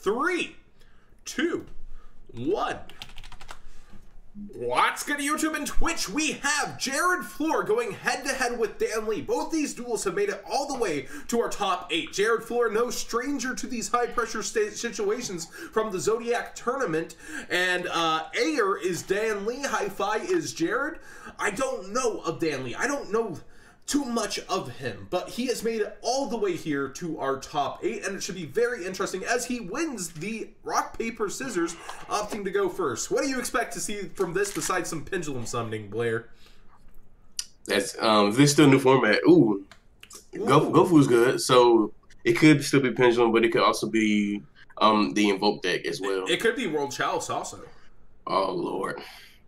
3, 2, 1. What's good, YouTube and Twitch? We have Jared Flora going head-to-head with Dan Lee. Both these duels have made it all the way to our top 8. Jared Flora, no stranger to these high-pressure situations from the Zodiac tournament. And Ayer is Dan Lee. Hi-Fi is Jared. I don't know of Dan Lee. I don't know too much of him, but he has made it all the way here to our top 8, and it should be very interesting as he wins the rock, paper, scissors, opting to go first. What do you expect to see from this besides some pendulum summoning, Blair? That's this is still a new format. Ooh. Gofu's good, so it could still be pendulum, but it could also be the Invoked deck as well. It could be World Chalice also. Oh Lord.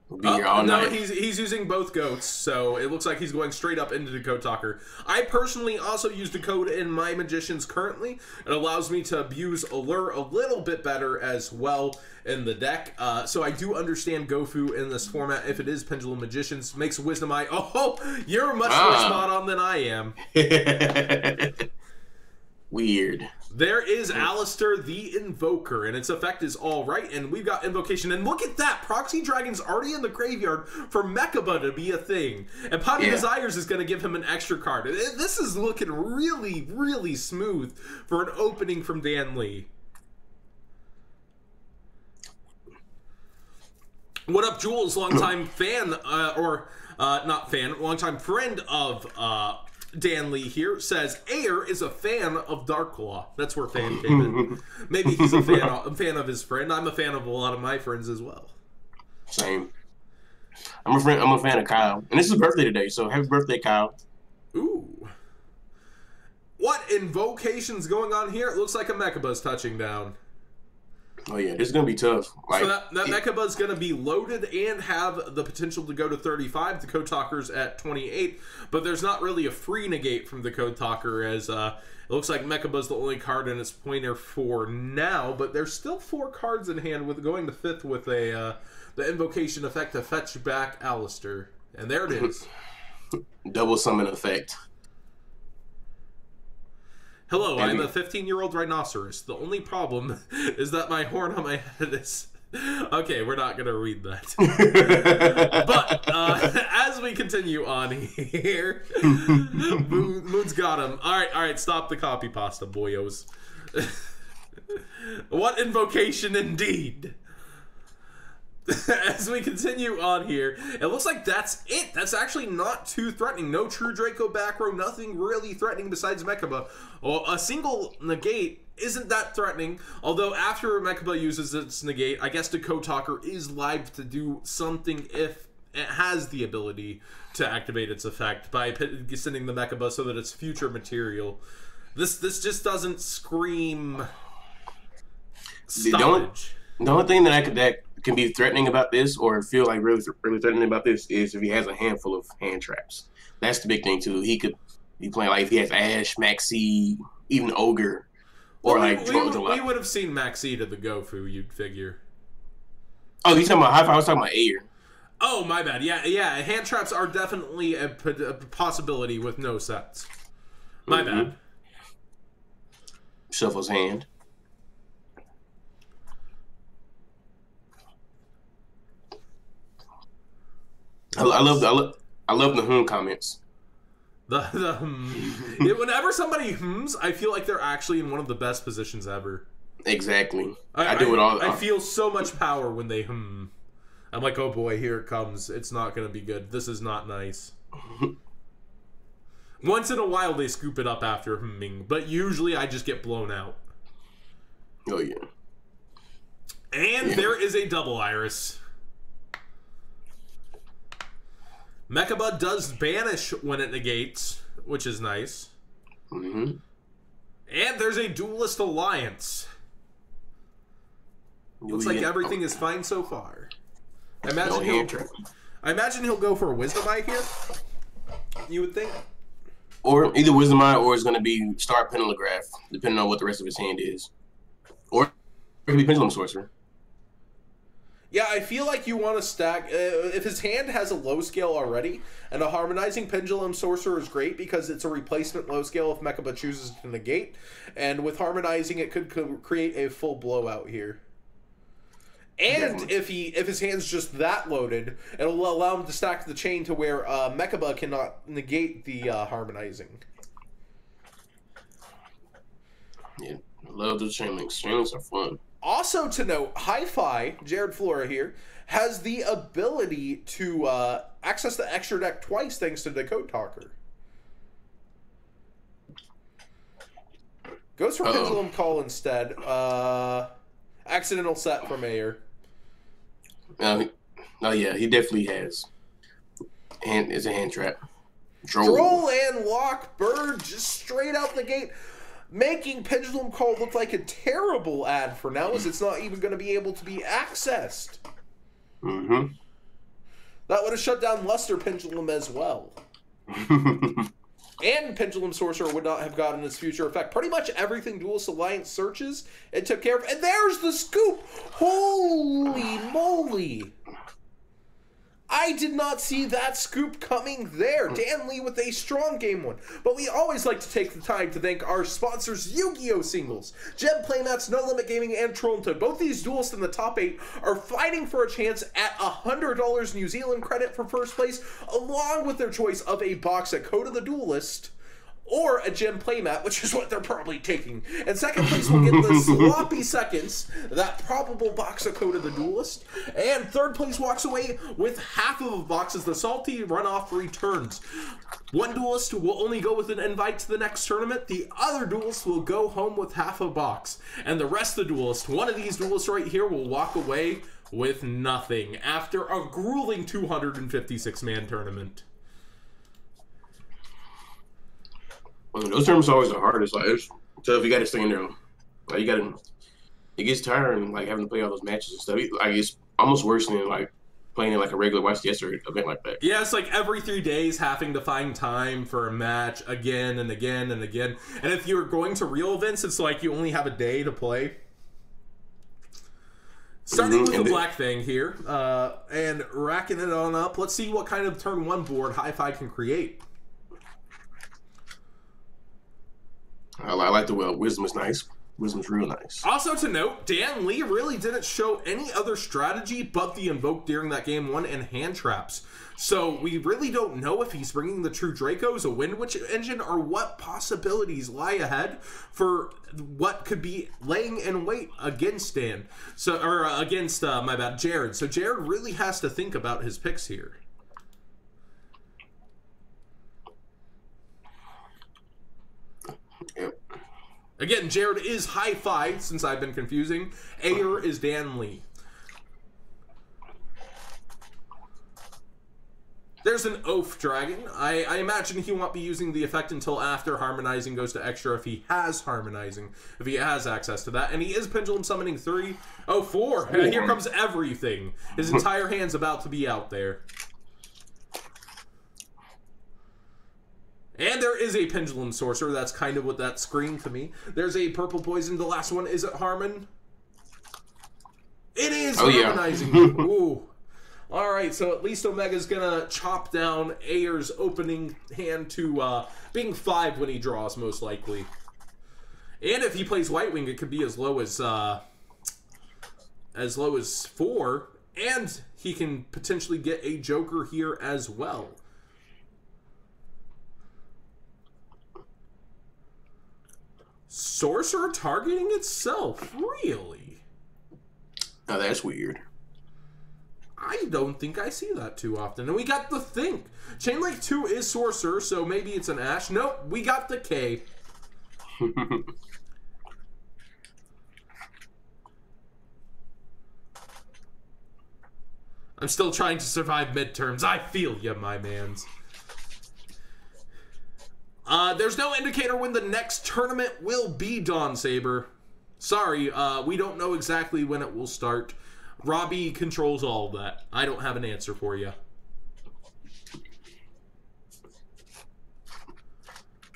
We'll be here all night. No, he's using both goats, so it looks like he's going straight up into the Code Talker. I personally also use the code in my Magicians currently. It allows me to abuse Allure a little bit better as well in the deck. So I do understand Gofu in this format if it is Pendulum Magicians. Makes Wisdom Eye. Oh, you're much more spot on than I am. Weird. There is Alistair the Invoker, and its effect is all right, and we've got Invocation, and look at that! Proxy Dragon's already in the graveyard for Mechaba to be a thing, and Pot of Desires is going to give him an extra card. This is looking really, really smooth for an opening from Dan Lee. What up, Jules? Longtime fan, not fan, longtime friend of, Dan Lee here says Ayer is a fan of Darklaw. That's where fan came in. Maybe he's a fan of his friend. I'm a fan of a lot of my friends as well. Same. I'm a fan of Kyle, and this is his birthday today. So happy birthday, Kyle. Ooh. What invocation's going on here? It looks like a Mechaba's touching down. Oh yeah, this is gonna be tough. Like, so that Mechaba's gonna be loaded and have the potential to go to 35. The Code Talker's at 28, but there's not really a free negate from the Code Talker, as it looks like Mechaba's the only card in its pointer for now. But there's still 4 cards in hand, with going to 5th with a the Invocation effect to fetch back Alistair, and there it is. Double summon effect. Hello, I'm a 15-year-old rhinoceros. The only problem is that my horn on my head is... Okay, we're not going to read that. But as we continue on here, Moon's got him. All right, stop the copy pasta, boyos. What invocation indeed. As we continue on here, it looks like that's it. That's actually not too threatening. No true Draco back row, nothing really threatening besides Mechaba. Well, a single negate isn't that threatening, although after Mechaba uses its negate, I guess the Code Talker is live to do something if it has the ability to activate its effect by sending the Mechaba so that it's future material. This just doesn't scream stoppage. The only thing that can be threatening about this, or feel like really threatening about this, is if he has a handful of hand traps. That's the big thing too. He could be playing like if he has Ash, Maxi, even Ogre, or well, like we would have seen Maxi to the Gofu, you'd figure. Oh, you talking about Hi-Fi? I was talking about Ayer. Oh, my bad. Yeah. Hand traps are definitely a possibility with no sets. My bad. Shuffles hand. I love the comments. Whenever somebody hums, I feel like they're actually in one of the best positions ever. Exactly. I do it all. I feel so much power when they hum. I'm like, oh boy, here it comes. It's not going to be good. This is not nice. Once in a while, they scoop it up after humming, but usually I just get blown out. Oh yeah. And there is a double iris. Mechaba does banish when it negates, which is nice. And there's a Duelist Alliance. Looks like everything is fine so far. I imagine he'll go for a Wisdom Eye here, you would think? Or either Wisdom Eye, or it's going to be Star Pendulograph, depending on what the rest of his hand is. Or it could be Pendulum Sorcerer. Yeah, I feel like you want to stack... if his hand has a low scale already, and a Harmonizing Pendulum Sorcerer is great because it's a replacement low scale if Mechaba chooses to negate, and with Harmonizing it could create a full blowout here. And if his hand's just that loaded, it'll allow him to stack the chain to where Mechaba cannot negate the Harmonizing. Yeah, I love the chain links. Chain links are fun. Also to note, Hi-Fi, Jared Flora here, has the ability to access the extra deck twice thanks to the Code Talker. Goes for Pendulum Call instead. Accidental set from Ayer. Oh yeah, he definitely has. It's a hand trap. Droll and Lock Bird just straight out the gate. Making Pendulum Call look like a terrible ad for now, as it's not even going to be able to be accessed. Mm-hmm. That would have shut down Luster Pendulum as well. And Pendulum Sorcerer would not have gotten its future effect. Pretty much everything Duelist Alliance searches, it took care of. And there's the scoop! Holy moly! I did not see that scoop coming there. Dan Lee with a strong game one. But we always like to take the time to thank our sponsors, Yu-Gi-Oh! Singles, Gem Playmats, No Limit Gaming, and Tronto. Both these duelists in the top 8 are fighting for a chance at $100 New Zealand credit for first place, along with their choice of a box at Code of the Duelist, or a Gem Playmat, which is what they're probably taking. And second place will get the sloppy seconds, that probable box of Code of the Duelist. And third place walks away with half of a box as the salty runoff returns. One duelist will only go with an invite to the next tournament. The other duelist will go home with half a box. And the rest of the duelists, one of these duelists right here, will walk away with nothing after a grueling 256-man tournament. Well, those terms are always the hardest. Like, so if you got to stay in there, like it gets tiring, like having to play all those matches and stuff. Like it's almost worse than like playing in like a regular YCS or event like that. Yeah, it's like every 3 days having to find time for a match again and again and again. And if you're going to real events, it's like you only have a day to play. Starting with the black thing here, and racking it on up. Let's see what kind of turn 1 board Hi-Fi can create. I like the Wisdom is nice. Wisdom's real nice. Also to note, Dan Lee really didn't show any other strategy but the Invoked during that game 1 and hand traps. So we really don't know if he's bringing the true Dracos, a Wind Witch engine, or what possibilities lie ahead for what could be laying in wait against Dan. So, or against, Jared. So Jared really has to think about his picks here. Yep. Again, Jared is Hi-Fi, since I've been confusing. Ayer is Dan Lee. There's an Oaf Dragon. I imagine he won't be using the effect until after Harmonizing goes to extra if he has Harmonizing, if he has access to that. And he is Pendulum Summoning 3. Oh, 4. Here comes everything. His entire hand's about to be out there. And there is a Pendulum Sorcerer. That's kind of what that screamed to me. There's a Purple Poison. The last one, is it Harmon? It is Harmonizing. Yeah. Ooh. Alright, so at least Omega's gonna chop down Ayer's opening hand to being 5 when he draws, most likely. And if he plays White Wing, it could be as low as 4. And he can potentially get a Joker here as well. Sorcerer targeting itself? Really? Oh, that's weird. I don't think I see that too often. And we got the Think. Chainlink 2 is Sorcerer, so maybe it's an Ash. Nope, we got the K. I'm still trying to survive midterms. I feel ya, my mans. There's no indicator when the next tournament will be, Dawn Saber. Sorry, we don't know exactly when it will start. Robbie controls all of that. I don't have an answer for you.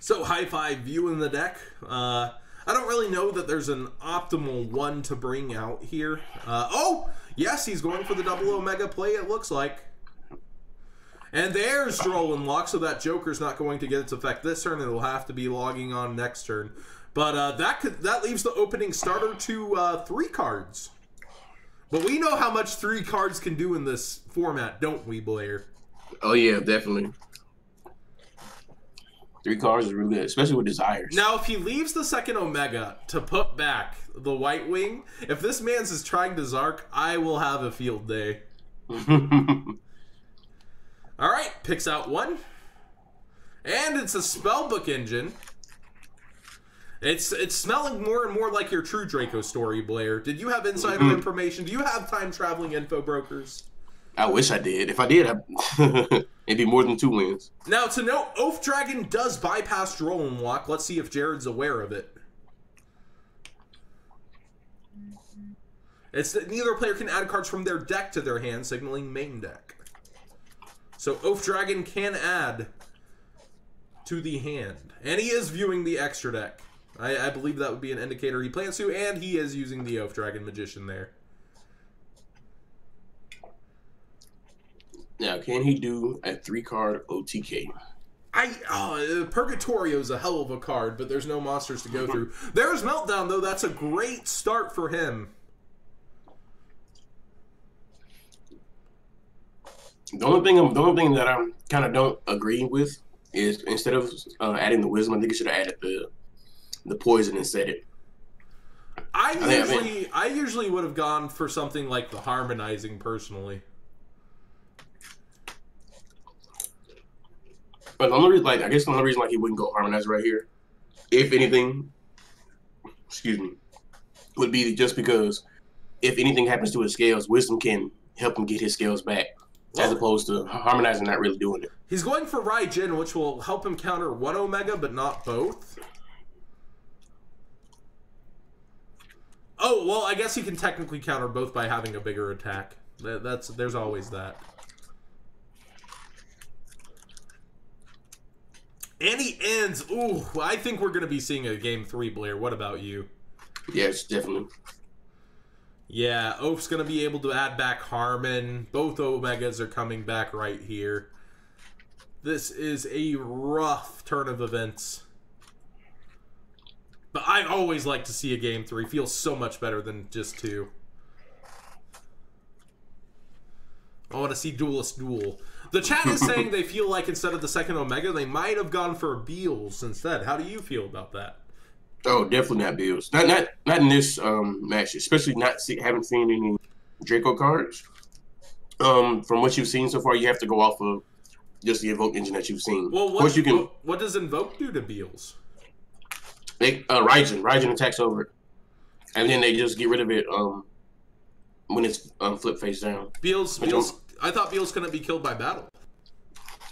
So, Hi-Fi viewing the deck. I don't really know that there's an optimal one to bring out here. Oh! Yes, he's going for the double Omega play, it looks like. And there's Droll Lock, so that Joker's not going to get its effect this turn. It'll have to be logging on next turn. But that leaves the opening starter to 3 cards. But we know how much 3 cards can do in this format, don't we, Blair? Oh, yeah, definitely. 3 cards is really good, especially with Desires. Now, if he leaves the second Omega to put back the White Wing, if this man's is trying to Zark, I will have a field day. Alright, picks out 1. And it's a Spellbook engine. It's smelling more and more like your True Draco story, Blair. Did you have insider information? Do you have time-traveling info brokers? I wish I did. If I did, it'd be more than 2 wins. Now, to note, Oath Dragon does bypass Droll Lock. Let's see if Jared's aware of it. It's that neither player can add cards from their deck to their hand, signaling main deck. So Oath Dragon can add to the hand. And he is viewing the extra deck. I believe that would be an indicator he plans to, and he is using the Oath Dragon Magician there. Now, can he do a 3-card OTK? Purgatorio is a hell of a card, but there's no monsters to go through. There's Meltdown, though. That's a great start for him. The only thing that I kind of don't agree with is instead of adding the Wisdom, I think you should have added the Poison instead. I usually would have gone for something like the Harmonizing, personally. But the only reason, I guess the only reason he wouldn't go Harmonize right here, if anything, excuse me, would be just because if anything happens to his scales, Wisdom can help him get his scales back, as opposed to Harmonizing not really doing it. He's going for Raijin, which will help him counter 1 Omega, but not both. Oh, well, I guess he can technically counter both by having a bigger attack. There's always that. And he ends. Ooh, I think we're going to be seeing a game 3, Blair. What about you? Yes, definitely. Yeah, Oaf's going to be able to add back Harmon. Both Omegas are coming back right here. This is a rough turn of events. But I always like to see a game 3. Feels so much better than just 2. I want to see Duelist Duel. The chat is saying they feel like instead of the second Omega, they might have gone for Beals instead. How do you feel about that? Oh, definitely not Beals. Not in this match, especially haven't seen any Draco cards. From what you've seen so far, you have to go off of just the Invoked engine that you've seen. Well, what does Invoked do to Beals? Raijin attacks over it, and then they just get rid of it when it's flipped face down. Beals. I thought Beals couldn't be killed by battle.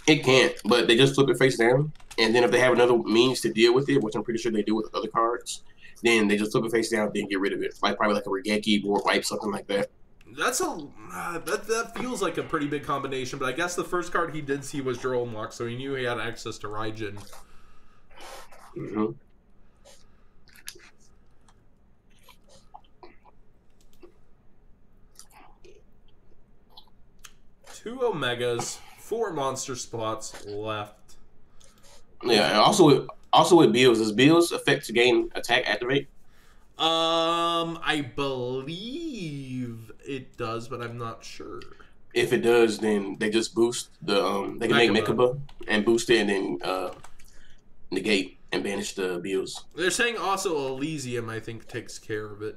It can't, but they just flip it face down, and then if they have another means to deal with it, which I'm pretty sure they do with other cards, then they just flip it face down, then get rid of it. Probably like a Regeki, Board Wipe, something like that. That feels like a pretty big combination, but I guess the first card he did see was Droll Lock, so he knew he had access to Raijin. Mm-hmm. Two Omegas, 4 monster spots left. Yeah, and also with Beals, does Beals affect to gain attack activate? I believe it does, but I'm not sure. If it does, then they just boost the they can make Mekaba and boost it, and then negate and banish the Beals. They're saying also Elysium, I think, takes care of it.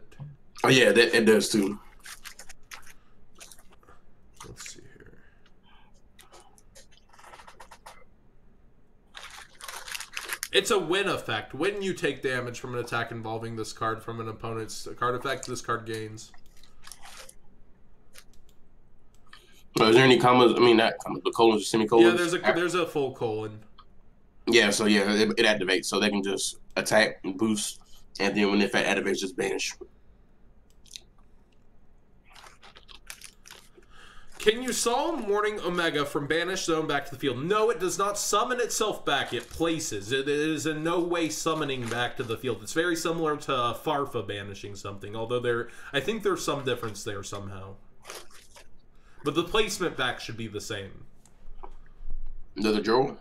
Oh yeah, it does too. Let's see here. It's a win effect. When you take damage from an attack involving this card from an opponent's card effect, this card gains. Is there any commas? I mean, not commas, but colons or semicolons? Yeah, there's a full colon. Yeah, so yeah, it activates, so they can just attack and boost, and then when it activates, just banish. Can you summon Morning Omega from Banished Zone back to the field? No, it does not summon itself back. It places. It is in no way summoning back to the field. It's very similar to Farfa banishing something, although I think there's some difference there somehow. But the placement back should be the same. Another droll?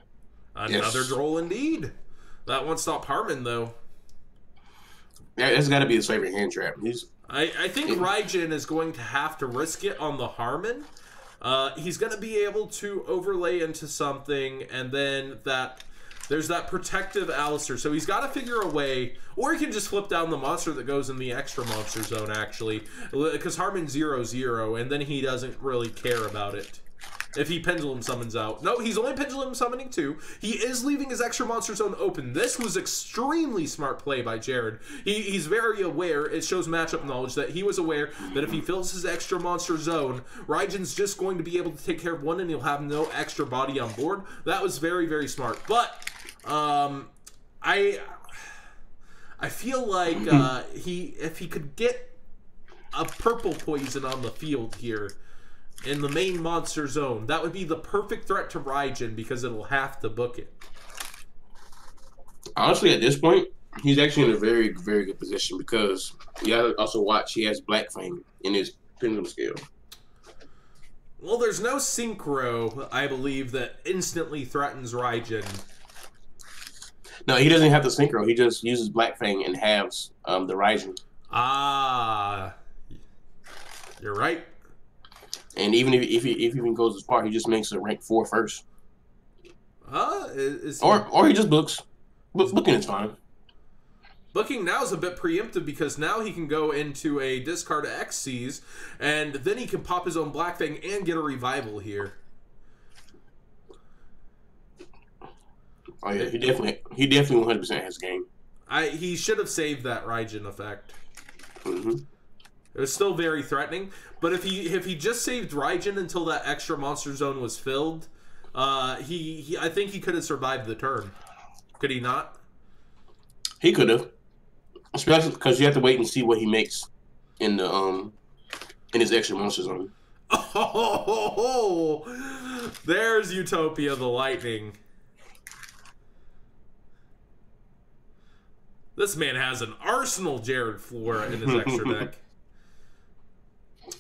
Another droll indeed. That won't stop Harmon, though. Yeah, that's got to be his favorite hand trap. I think Raijin is going to have to risk it on the Harmon. He's going to be able to overlay into something, and then there's that protective Alistair. So he's got to figure a way, or he can just flip down the monster that goes in the extra monster zone, actually. Because Harmon's 0/0, and then he doesn't really care about it. If he Pendulum summons out. No, he's only Pendulum summoning 2. He is leaving his extra monster zone open. This was extremely smart play by Jared. He's very aware. It shows matchup knowledge that he was aware that if he fills his extra monster zone, Raijin's just going to be able to take care of one and he'll have no extra body on board. That was very, very smart. But, I feel like if he could get a purple poison on the field here, in the main monster zone, that would be the perfect threat to Raijin because it'll have to book it. Honestly, at this point, he's actually in a very, very good position because you gotta also watch he has Black Fang in his Pendulum scale. Well, there's no Synchro, I believe, that instantly threatens Raijin. No, he doesn't have the Synchro. He just uses Black Fang and halves the Raijin. Ah, you're right. And even if he even goes as far, he just makes a rank 4 first. Or he just books. Booking is fine. Booking now is a bit preemptive because now he can go into a discard XCs, and then he can pop his own Black Fang and get a revival here. Oh yeah, he definitely 100% has game. He should have saved that Raijin effect. Mm-hmm. It was still very threatening, but if he just saved Raijin until that extra monster zone was filled, I think he could have survived the turn. Could he not? He could have, especially because you have to wait and see what he makes in the in his extra monster zone. Oh, there's Utopia the Lightning. This man has an arsenal, Jared Flora, in his extra deck.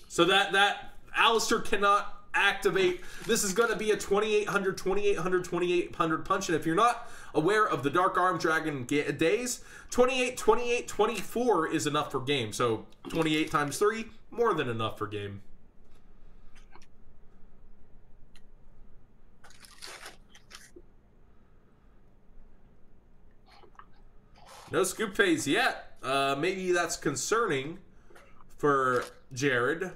So that Alistair cannot activate. This is going to be a 2800, 2800, 2800 punch. And if you're not aware of the Dark Arm Dragon days, 28, 28, 24 is enough for game. So 28 times 3, more than enough for game. No scoop phase yet. Maybe that's concerning for Jared.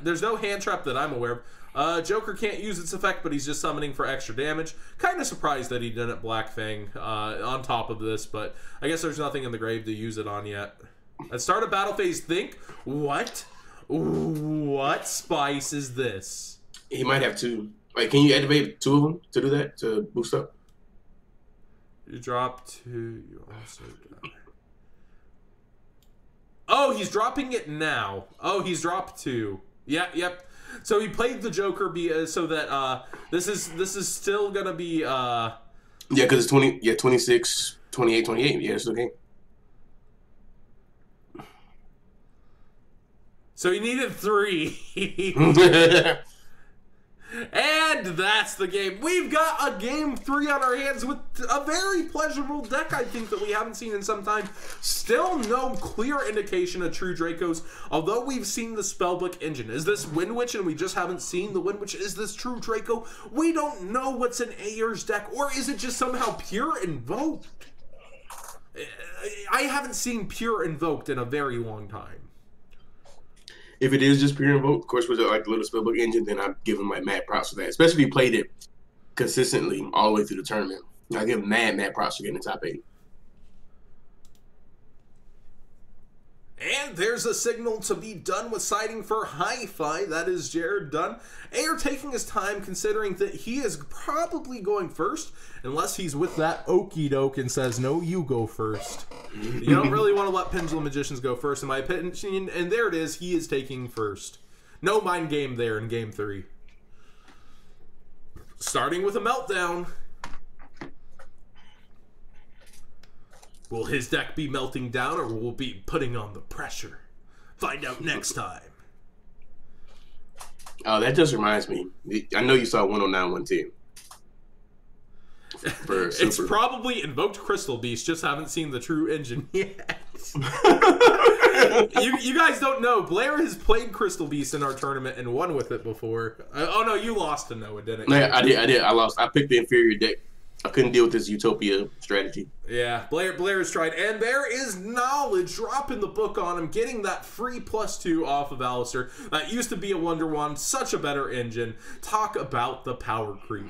There's no hand trap that I'm aware of. Joker can't use its effect, but he's just summoning for extra damage. Kind of surprised that he didn't Black Fang on top of this, but I guess there's nothing in the grave to use it on yet. At start of battle phase, think, what spice is this? He might have 2. Like, can you activate 2 of them to do that, to boost up? You drop 2, you also die. Oh, he's dropping it now. Oh, he's dropped 2. Yep. So he played the Joker so that this is still gonna be yeah, because it's 26, 28, 28. Yeah, it's okay. So he needed 3. And that's the game. We've got a game 3 on our hands with a very pleasurable deck, I think, that we haven't seen in some time. Still no clear indication of true Dracos, although we've seen the Spellbook engine. Is this Wind Witch and we just haven't seen the Wind Witch? Is this true Draco? We don't know what's in Ayer's deck, or is it just somehow pure Invoked? I haven't seen pure Invoked in a very long time. If it is just pure Invoke, of course, with like the little Spellbook engine, then I'd give him like mad props for that. Especially if he played it consistently all the way through the tournament. I give him mad props for getting the top 8. And there's a signal to be done with siding for Hi-Fi. That is Jared done. Ayer taking his time, considering that he is probably going first, unless he's with that okey doke and says, no, you go first. You don't really want to let Pendulum Magicians go first, in my opinion. And there it is. He is taking first. No mind game there in game 3. Starting with a meltdown. Will his deck be melting down, or will we be putting on the pressure? Find out next time. Oh, that just reminds me. I know you saw 109, 110. It's probably Invoked Crystal Beast, just haven't seen the true engine yet. you guys don't know, Blair has played Crystal Beast in our tournament and won with it before. Oh no, you lost to Noah, didn't you? Yeah, I did. I lost. I picked the inferior deck. I couldn't deal with this Utopia strategy. Yeah, Blair has tried, and there is knowledge dropping the book on him, getting that free +2 off of Alistair. That used to be a Wonder Wand, such a better engine. Talk about the power creep.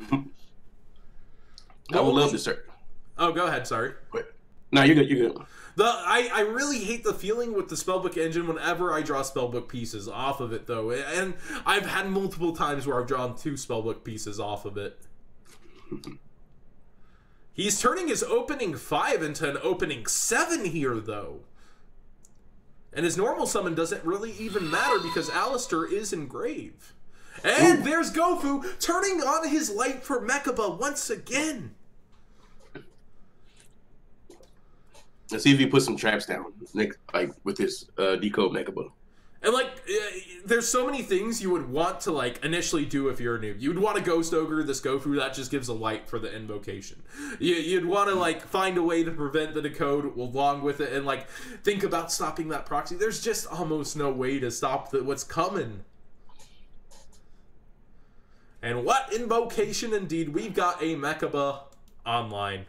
I would love to start. Oh, go ahead. Sorry. No, you're good. You're good. I really hate the feeling with the spellbook engine whenever I draw spellbook pieces off of it, though. And I've had multiple times where I've drawn 2 spellbook pieces off of it. He's turning his opening 5 into an opening 7 here, though. And his normal summon doesn't really even matter because Alistair is in grave. And there's Gofu turning on his light for Mechaba once again. Let's see if he puts some traps down, like with his decode Mechaba. And like, there's so many things you would want to like initially do if you're a noob. You'd want to Ghost Ogre this Gofu, that just gives a light for the invocation. You'd want to like find a way to prevent the decode along with it, and like think about stopping that proxy. There's just almost no way to stop what's coming. And what invocation indeed. We've got a Mechaba online.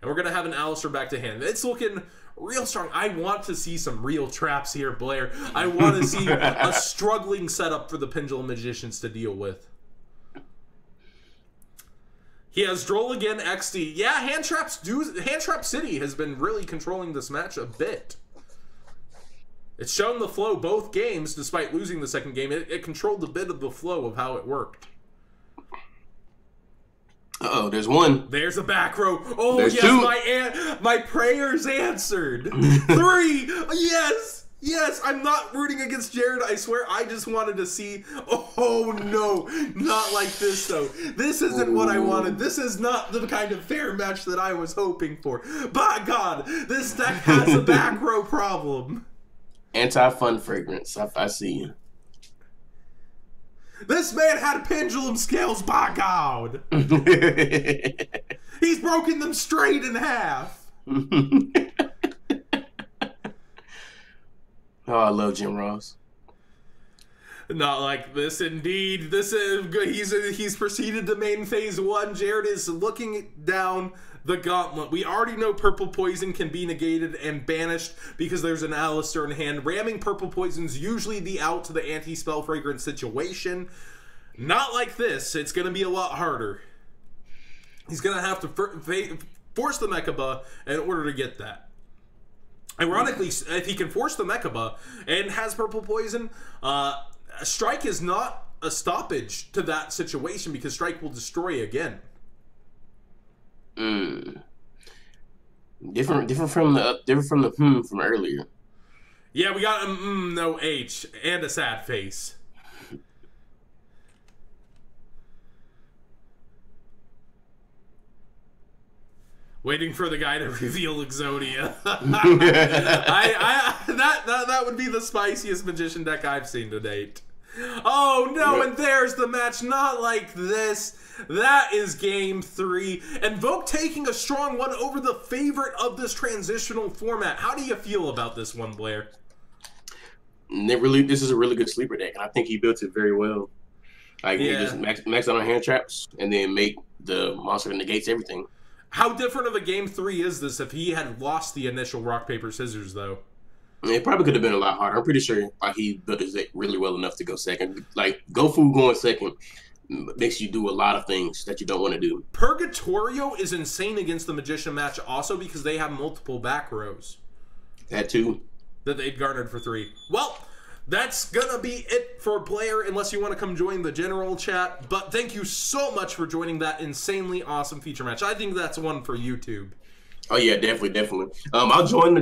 And we're going to have an Alistair back to hand. It's looking real strong. I want to see some real traps here, Blair. I want to see a struggling setup for the Pendulum Magicians to deal with. He has Droll again, XD. Yeah, Hand Trap City has been really controlling this match a bit. It's shown the flow both games, despite losing the second game. It controlled a bit of the flow of how it worked. Uh-oh, there's one. There's a back row. Oh, there's yes, my prayers answered. 3. Yes. Yes, I'm not rooting against Jared. I swear, I just wanted to see. Oh, no. Not like this, though. This isn't what I wanted. This is not the kind of fair match that I was hoping for. By God, this deck has a back row problem. Anti-fun fragrance. I see you. This man had pendulum scales, by God. He's broken them straight in half. Oh, I love Jim Ross. Not like this, indeed. This is he's proceeded to main phase 1. Jared is looking down the gauntlet. We already know Purple Poison can be negated and banished because there's an Alistair in hand. Ramming Purple Poison's usually the out to the anti-spell fragrance situation. Not like this. It's going to be a lot harder. He's going to have to force the Mechaba in order to get that. Ironically, if he can force the Mechaba and has Purple Poison, Strike is not a stoppage to that situation because Strike will destroy again. Different from the from earlier. Yeah, we got a no H and a sad face. Waiting for the guy to reveal Exodia. That would be the spiciest magician deck I've seen to date. Oh no, and there's the match. Not like this. That is game 3. Invoked taking a strong one over the favorite of this transitional format. How do you feel about this one, Blair? This is a really good sleeper deck, and I think he built it very well. Like, you just max out on hand traps, and then make the monster that negates everything. How different of a game 3 is this if he had lost the initial rock, paper, scissors, though? It probably could have been a lot harder. I'm pretty sure like he built his deck really well enough to go second. Like, Gofu going second makes you do a lot of things that you don't want to do. Purgatorio is insane against the Magician match also because they have multiple back rows. That too. That they'd garnered for 3. Well, that's gonna be it for Blair, unless you want to come join the general chat. But thank you so much for joining that insanely awesome feature match. I think that's one for YouTube. Oh yeah, definitely. I'll join the